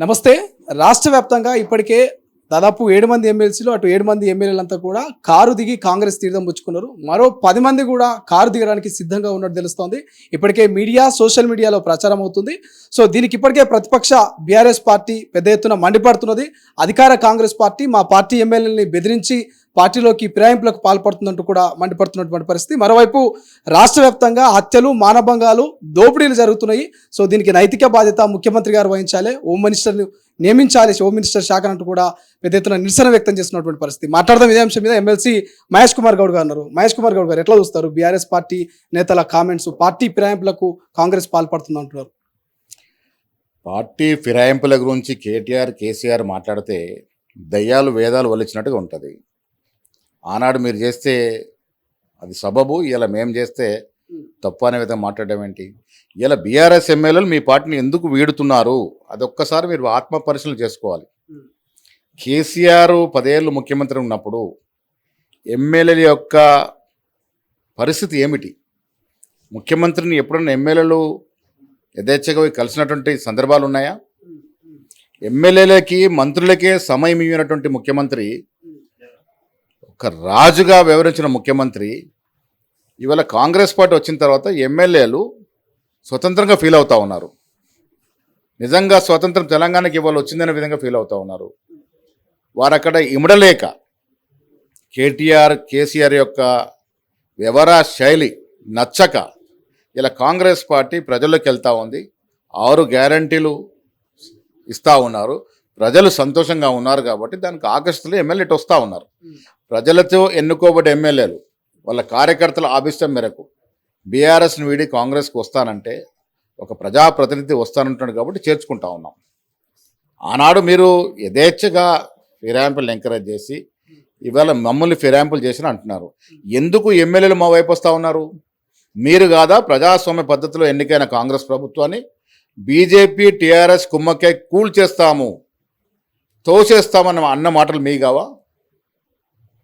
నమస్తే. రాష్ట్ర వ్యాప్తంగా ఇప్పటికే దాదాపు 7 మంది ఎమ్మెల్సీలు, అటు 7 మంది ఎమ్మెల్యేలంతా కూడా కారు దిగి కాంగ్రెస్ తీర్థం పుచ్చుకున్నారు. మరో 10 మంది కూడా కారు దిగడానికి సిద్ధంగా ఉన్నట్టు తెలుస్తోంది. ఇప్పటికే సోషల్ మీడియాలో ప్రచారం అవుతుంది. సో దీనికి ఇప్పటికే ప్రతిపక్ష బీఆర్ఎస్ పార్టీ పెద్ద ఎత్తున మండిపడుతున్నది. అధికార కాంగ్రెస్ పార్టీ మా పార్టీ ఎమ్మెల్యేలని బెదిరించి పార్టీలోకి ఫిరాయింపులకు పాల్పడుతుందంటూ కూడా మండిపడుతున్నటువంటి పరిస్థితి. మరోవైపు రాష్ట్ర వ్యాప్తంగా హత్యలు, మానభంగాలు, దోపిడీలు జరుగుతున్నాయి. సో దీనికి నైతిక బాధ్యత ముఖ్యమంత్రి గారు వహించాలి, హోమ్ మినిస్టర్ని నియమించాలి, హోమ్ మినిస్టర్ శాఖ అంటూ కూడా పెద్ద ఎత్తున నిరసన వ్యక్తం చేస్తున్నటువంటి పరిస్థితి. మాట్లాడదాం ఇదే అంశం మీద. ఎమ్మెల్సీ మహేష్ కుమార్ గౌడ్ గారు ఉన్నారు. మహేష్ కుమార్ గౌడ్ గారు ఎట్లా చూస్తారు బీఆర్ఎస్ పార్టీ నేతల కామెంట్స్? పార్టీ ఫిరాయింపులకు కాంగ్రెస్ పాల్పడుతుంది అంటున్నారు. పార్టీ ఫిరాయింపుల గురించి కేసీఆర్ మాట్లాడితే దయ్యాలు వేదాలు వలిచినట్టుగా ఉంటుంది. ఆనాడు మీరు చేస్తే అది సబబు, ఇలా మేము చేస్తే తప్పు అనే విధంగా మాట్లాడడం ఏంటి? ఇలా బీఆర్ఎస్ ఎమ్మెల్యేలు మీ పార్టీని ఎందుకు వీడుతున్నారు అదొక్కసారి మీరు ఆత్మ పరిశీలన చేసుకోవాలి. కేసీఆర్ 10 ఏళ్ళు ముఖ్యమంత్రి ఉన్నప్పుడు ఎమ్మెల్యేల యొక్క పరిస్థితి ఏమిటి? ముఖ్యమంత్రిని ఎప్పుడన్నా ఎమ్మెల్యేలు యథేచ్ఛగా కలిసినటువంటి సందర్భాలు ఉన్నాయా? ఎమ్మెల్యేలకి మంత్రులకే సమయం ఇవ్వనటువంటి ముఖ్యమంత్రి, ఒక రాజుగా వ్యవహరించిన ముఖ్యమంత్రి ఇవాళ కాంగ్రెస్ పార్టీ వచ్చిన తర్వాత ఎమ్మెల్యేలు స్వతంత్రంగా ఫీల్ అవుతూ ఉన్నారు. నిజంగా స్వతంత్రం తెలంగాణకి ఇవాళ వచ్చిందనే విధంగా ఫీల్ అవుతూ ఉన్నారు. వారు అక్కడ ఇమడలేక కేసీఆర్ యొక్క వ్యవహార శైలి నచ్చక ఇలా కాంగ్రెస్ పార్టీ ప్రజల్లోకి వెళ్తూ ఉంది. 6 గ్యారంటీలు ఇస్తూ ఉన్నారు. ప్రజలు సంతోషంగా ఉన్నారు కాబట్టి దానికి ఆకర్షితులు ఎమ్మెల్యేలు వస్తూ ఉన్నారు. ప్రజలతో ఎన్నుకోబడ్డ ఎమ్మెల్యేలు వాళ్ళ కార్యకర్తల ఆభిష్టం మేరకు బీఆర్ఎస్ని వీడి కాంగ్రెస్కి వస్తానంటే ఒక ప్రజాప్రతినిధి వస్తానంటున్నాడు కాబట్టి చేర్చుకుంటా ఉన్నాం. ఆనాడు మీరు యథేచ్ఛగా ఫిరాయింపులు ఎంకరేజ్ చేసి ఇవాళ మమ్మల్ని ఫిరాయింపులు చేసిన అంటున్నారు. ఎందుకు ఎమ్మెల్యేలు మా వైపు వస్తూ ఉన్నారు? మీరు కాదా ప్రజాస్వామ్య పద్ధతిలో ఎన్నికైన కాంగ్రెస్ ప్రభుత్వాన్ని బీజేపీ టీఆర్ఎస్ కుమ్మకే కూల్ చేస్తాము, తోసేస్తామన్న అన్న మాటలు మీ కావా?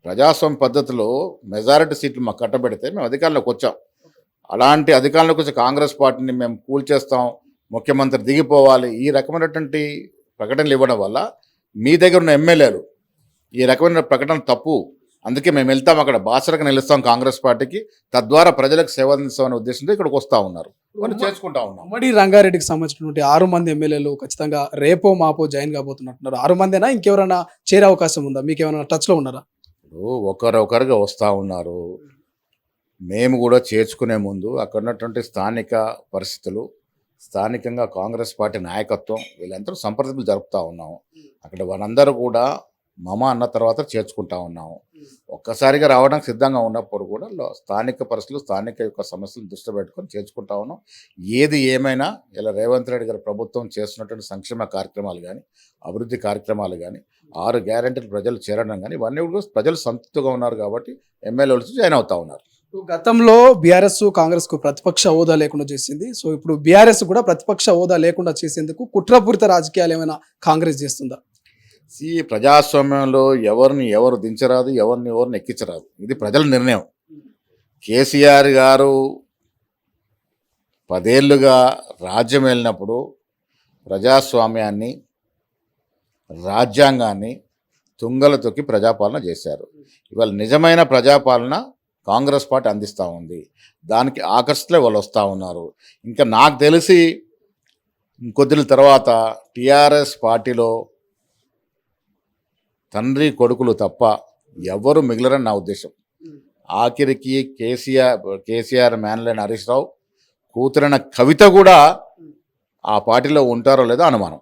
ప్రజాస్వామ్య పద్ధతిలో మెజారిటీ సీట్లు మాకు కట్టబెడితే మేము అధికారంలోకి వచ్చాం. అలాంటి అధికారంలోకి వచ్చే కాంగ్రెస్ పార్టీని మేము కూల్చేస్తాం, ముఖ్యమంత్రి దిగిపోవాలి, ఈ రకమైనటువంటి ప్రకటనలు ఇవ్వడం వల్ల మీ దగ్గర ఉన్న ఎమ్మెల్యేలు ఈ రకమైన ప్రకటన తప్పు, అందుకే మేము వెళ్తాం, అక్కడ బాసరకు నిలుస్తాం కాంగ్రెస్ పార్టీకి, తద్వారా ప్రజలకు సేవ అందిస్తామనే ఉద్దేశంతో ఇక్కడికి వస్తూ ఉన్నారు. వాళ్ళు చేసుకుంటా ఉన్నాం. ఉమ్మడి రంగారెడ్డికి సంబంధించినటువంటి 6 మంది ఎమ్మెల్యేలు ఖచ్చితంగా రేపో మాపో జాయిన్ కాబోతున్నట్టున్నారు. 6 మందేనా, ఇంకెవరైనా చేరే అవకాశం ఉందా? మీకు ఏమైనా టచ్లో ఉన్నారా? ఒకరొకరుగా వస్తూ ఉన్నారు. మేము కూడా చేర్చుకునే ముందు అక్కడ ఉన్నటువంటి స్థానిక పరిస్థితులు, స్థానికంగా కాంగ్రెస్ పార్టీ నాయకత్వం వీళ్ళందరూ సంప్రదింపులు జరుపుతూ ఉన్నాము. అక్కడ వాళ్ళందరూ కూడా మమ అన్న తర్వాత చేర్చుకుంటా ఉన్నాము. ఒక్కసారిగా రావడానికి సిద్ధంగా ఉన్నప్పుడు కూడా స్థానిక పరిస్థితులు, స్థానిక యొక్క సమస్యలను దృష్టి పెట్టుకొని చేర్చుకుంటా ఉన్నాం. ఏది ఏమైనా ఇలా రేవంత్ రెడ్డి గారి ప్రభుత్వం చేస్తున్నటువంటి సంక్షేమ కార్యక్రమాలు కానీ, అభివృద్ధి కార్యక్రమాలు కానీ, 6 గ్యారెంటీలు ప్రజలు చేరడం కానీ, ఇవన్నీ కూడా ప్రజలు సంతృప్తిగా ఉన్నారు కాబట్టి ఎమ్మెల్యేలు జాయిన్ అవుతూ ఉన్నారు. గతంలో బీఆర్ఎస్ కాంగ్రెస్ కు ప్రతిపక్ష హోదా లేకుండా చేసింది. సో ఇప్పుడు బీఆర్ఎస్ కూడా ప్రతిపక్ష హోదా లేకుండా చేసేందుకు కుట్రపూరిత రాజకీయాలు ఏమైనా కాంగ్రెస్ చేస్తుందా? ఈ ప్రజాస్వామ్యంలో ఎవరు దించరాదు, ఎవరిని ఎక్కించరాదు. ఇది ప్రజల నిర్ణయం. కేసీఆర్ గారు 10 ఏళ్ళుగా రాజ్యం వెళ్ళినప్పుడు ప్రజాస్వామ్యాన్ని, రాజ్యాంగాన్ని తుంగల తొక్కి ప్రజాపాలన చేశారు. ఇవాళ నిజమైన ప్రజాపాలన కాంగ్రెస్ పార్టీ అందిస్తూ ఉంది. దానికి ఆకర్షితులే వాళ్ళు వస్తూ ఉన్నారు. ఇంకా నాకు తెలిసి కొద్ది తర్వాత టీఆర్ఎస్ పార్టీలో తండ్రి కొడుకులు తప్ప ఎవరు మిగిలరని నా ఉద్దేశం. ఆఖరికి కేసీఆర్ మేనలైన హరీష్ రావు కూతురైన కవిత కూడా ఆ పార్టీలో ఉంటారో లేదో అనుమానం.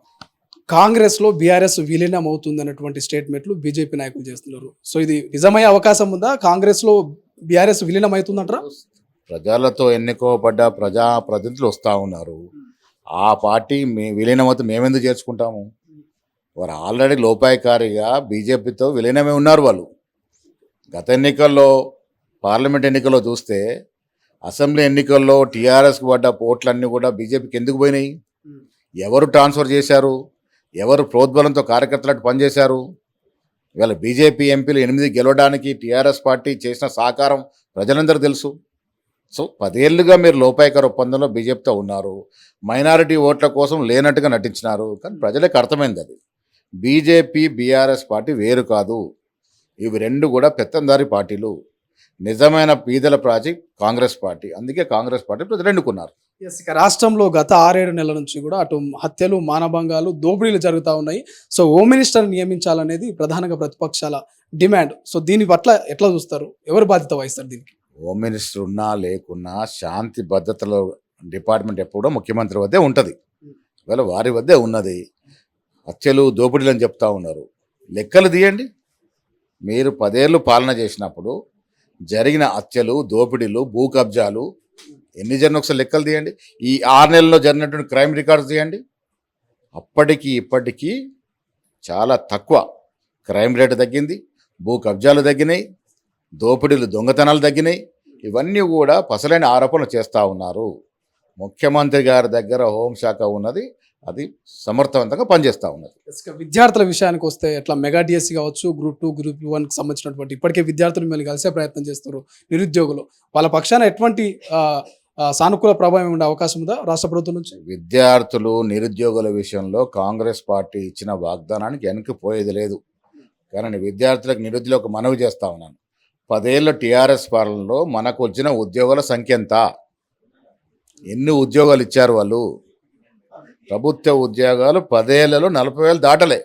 కాంగ్రెస్లో బీఆర్ఎస్ విలీనం అవుతుంది అన్నటువంటి స్టేట్మెంట్లు బీజేపీ నాయకులు చేస్తున్నారు. సో ఇది నిజమయ్యే అవకాశం ఉందా? కాంగ్రెస్లో బీఆర్ఎస్ విలీనం అవుతుందంటారా? ప్రజలతో ఎన్నుకోబడ్డ ప్రజాప్రతినిధులు వస్తూ ఉన్నారు. ఆ పార్టీ విలీనమైతే మేమెందుకు చేర్చుకుంటాము? వారు ఆల్రెడీ లోపాయకారిగా బీజేపీతో విలీనమే ఉన్నారు. వాళ్ళు గత ఎన్నికల్లో, పార్లమెంట్ ఎన్నికల్లో చూస్తే, అసెంబ్లీ ఎన్నికల్లో టీఆర్ఎస్కి పడ్డ ఓట్లన్నీ కూడా బీజేపీకి ఎందుకు పోయినాయి? ఎవరు ట్రాన్స్ఫర్ చేశారు? ఎవరు ప్రోద్బలంతో కార్యకర్తలకు పనిచేశారు? ఇవాళ బీజేపీ ఎంపీలు 8 గెలవడానికి టీఆర్ఎస్ పార్టీ చేసిన సహకారం ప్రజలందరూ తెలుసు. సో 10 ఏళ్ళుగా మీరు లోపాయకర ఒప్పందంలో బీజేపీతో ఉన్నారు. మైనారిటీ ఓట్ల కోసం లేనట్టుగా నటించినారు. కానీ ప్రజలకు అర్థమైంది అది. బీజేపీ, బీఆర్ఎస్ పార్టీ వేరు కాదు. ఇవి రెండు కూడా పెత్తందారి పార్టీలు. నిజమైన పీదల పార్టీ కాంగ్రెస్ పార్టీ. అందుకే కాంగ్రెస్ పార్టీ ప్రజలు ఎన్నుకున్నారు. ఎస్, ఇక రాష్ట్రంలో గత 6-7 నెలల నుంచి కూడా అటు హత్యలు, మానభంగాలు, దోపిడీలు జరుగుతూ ఉన్నాయి. సో హోమ్ మినిస్టర్ నియమించాలనేది ప్రధానంగా ప్రతిపక్షాల డిమాండ్. సో దీని పట్ల ఎట్లా చూస్తారు? ఎవరు బాధ్యత వహిస్తారు దీనికి? హోమ్ మినిస్టర్ ఉన్నా లేకున్నా శాంతి భద్రతల డిపార్ట్మెంట్ ఎప్పుడో ముఖ్యమంత్రి వద్దే ఉంటుంది. ఇవాళ వారి వద్దే ఉన్నది. హత్యలు, దోపిడీలు అని చెప్తా ఉన్నారు. లెక్కలు తీయండి. మీరు 10 ఏళ్ళు పాలన చేసినప్పుడు జరిగిన హత్యలు, దోపిడీలు, భూ కబ్జాలు ఎన్ని జరిగిన ఒకసారి లెక్కలు తీయండి. ఈ 6 నెలల్లో జరిగినటువంటి క్రైమ్ రికార్డ్స్ తీయండి. అప్పటికి ఇప్పటికీ చాలా తక్కువ. క్రైమ్ రేటు తగ్గింది, భూ కబ్జాలు తగ్గినాయి, దోపిడీలు, దొంగతనాలు తగ్గినాయి. ఇవన్నీ కూడా పసలైన ఆరోపణలు చేస్తూ ఉన్నారు. ముఖ్యమంత్రి గారి దగ్గర హోంశాఖ ఉన్నది, అది సమర్థవంతంగా పనిచేస్తూ ఉన్నది. ఇక విద్యార్థుల విషయానికి వస్తే ఎట్లా మెగా డిఎస్సి కావచ్చు, గ్రూప్ 2, గ్రూప్ 1కి సంబంధించినటువంటి ఇప్పటికే విద్యార్థులు మిమ్మల్ని కలిసే ప్రయత్నం చేస్తారు. నిరుద్యోగులు వాళ్ళ పక్షాన ఎటువంటి సానుకూల ప్రభావం ఉండే అవకాశం ఉందా రాష్ట్ర ప్రభుత్వం నుంచి? విద్యార్థులు, నిరుద్యోగుల విషయంలో కాంగ్రెస్ పార్టీ ఇచ్చిన వాగ్దానానికి వెనక్కిపోయేది లేదు. కానీ విద్యార్థులకు, నిరుద్యోగులకు మనవి చేస్తూ ఉన్నాను. 10 ఏళ్ళ టీఆర్ఎస్ పాలనలో మనకు వచ్చిన ఉద్యోగాల సంఖ్య ఎంత? ఎన్ని ఉద్యోగాలు ఇచ్చారు వాళ్ళు? ప్రభుత్వ ఉద్యోగాలు 10 ఏళ్లలో 40,000 దాటలే.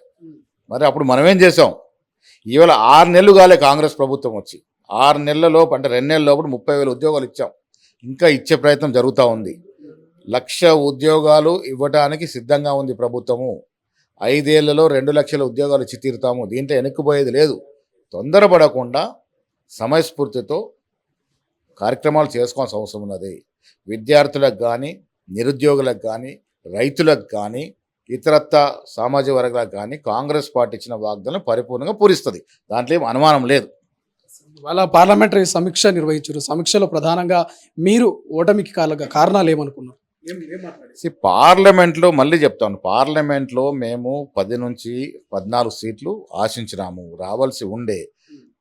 మరి అప్పుడు మనం ఏం చేసాం? ఇవాళ 6 నెలలు కాలే కాంగ్రెస్ ప్రభుత్వం వచ్చి. 6 నెలలలో అంటే 2 నెలల లోపల 30,000 ఉద్యోగాలు ఇచ్చాం. ఇంకా ఇచ్చే ప్రయత్నం జరుగుతూ ఉంది. 1,00,000 ఉద్యోగాలు ఇవ్వడానికి సిద్ధంగా ఉంది ప్రభుత్వము. 5 ఏళ్లలో 2 లక్షల ఉద్యోగాలు ఇచ్చి తీరుతాము. దీంట్లో వెనక్కిపోయేది లేదు. తొందరపడకుండా సమయస్ఫూర్తితో కార్యక్రమాలు చేసుకోవాల్సిన అవసరం ఉన్నది. విద్యార్థులకు కానీ, నిరుద్యోగులకు కానీ, రైతులకు కానీ, ఇతరత్ర సామాజిక వర్గాలకు కానీ కాంగ్రెస్ పార్టీ ఇచ్చిన వాగ్దానం పరిపూర్ణంగా పూరిస్తుంది. దాంట్లో ఏం అనుమానం లేదు. వాళ్ళ పార్లమెంటరీ సమీక్ష నిర్వహించారు. సమీక్షలో ప్రధానంగా మీరు ఓటమికి కారణాలు ఏమనుకున్నారు? పార్లమెంట్లో మళ్ళీ చెప్తాను, పార్లమెంట్లో మేము 10 నుంచి 14 సీట్లు ఆశించినాము, రావాల్సి ఉండే.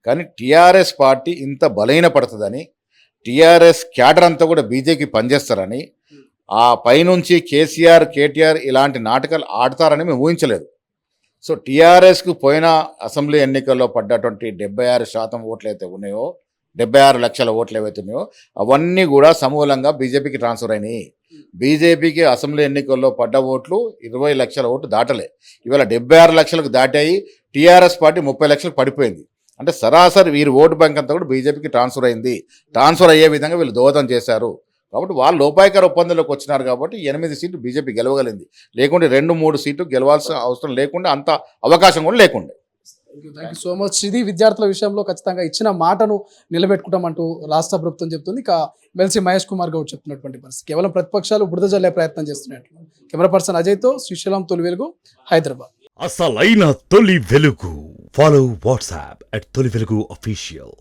కానీ టీఆర్ఎస్ పార్టీ ఇంత బలహీనపడుతుందని, టీఆర్ఎస్ క్యాడర్ అంతా కూడా బీజేపీ పనిచేస్తారని, ఆ పైనుంచి కేసీఆర్, కేటీఆర్ ఇలాంటి నాటకాలు ఆడతారని మేము ఊహించలేదు. సో టీఆర్ఎస్కు పోయిన అసెంబ్లీ ఎన్నికల్లో పడ్డటువంటి 76% ఓట్లు అయితే ఉన్నాయో, 76 లక్షల ఓట్లు ఏవైతే ఉన్నాయో అవన్నీ కూడా సమూలంగా బీజేపీకి ట్రాన్స్ఫర్ అయినాయి. బీజేపీకి అసెంబ్లీ ఎన్నికల్లో పడ్డ ఓట్లు 20 లక్షల ఓట్లు దాటలే. ఇవాళ 76 లక్షలకు దాటాయి. టీఆర్ఎస్ పార్టీ 30 లక్షలకు పడిపోయింది. అంటే సరాసరి వీరి ఓటు బ్యాంక్ అంతా కూడా బీజేపీకి ట్రాన్స్ఫర్ అయింది. ట్రాన్స్ఫర్ అయ్యే విధంగా వీళ్ళు దోహదం చేశారు. కాబట్టి వాళ్ళు లోపాయకర ఒప్పందంలోకి వచ్చినారు కాబట్టి 8 సీట్లు బీజేపీ గెలవగలింది. లేకుంటే 2-3 సీట్లు గెలవాల్సిన అవసరం లేకుండా, అంత అవకాశం కూడా లేకుండే. Thank you so much. ఇది విద్యార్థుల విషయంలో ఖచ్చితంగా ఇచ్చిన మాటను నిలబెట్టుకుంటామంటూ రాష్ట్ర ప్రభుత్వం చెప్తుంది. ఇక ఎమ్మెల్సీ మహేష్ కుమార్ గౌడ్ చెప్తున్నటువంటి పరిస్థితి. కేవలం ప్రతిపక్షాలు బురద జల్లే ప్రయత్నం చేస్తున్నట్లు. కెమెరా పర్సన్ అజయ్తో శ్రీశైలం, తొలి వెలుగు, హైదరాబాద్. అసలైన తొలి వెలుగు. ఫాలో వాట్సాప్ @తొలి వెలుగు official.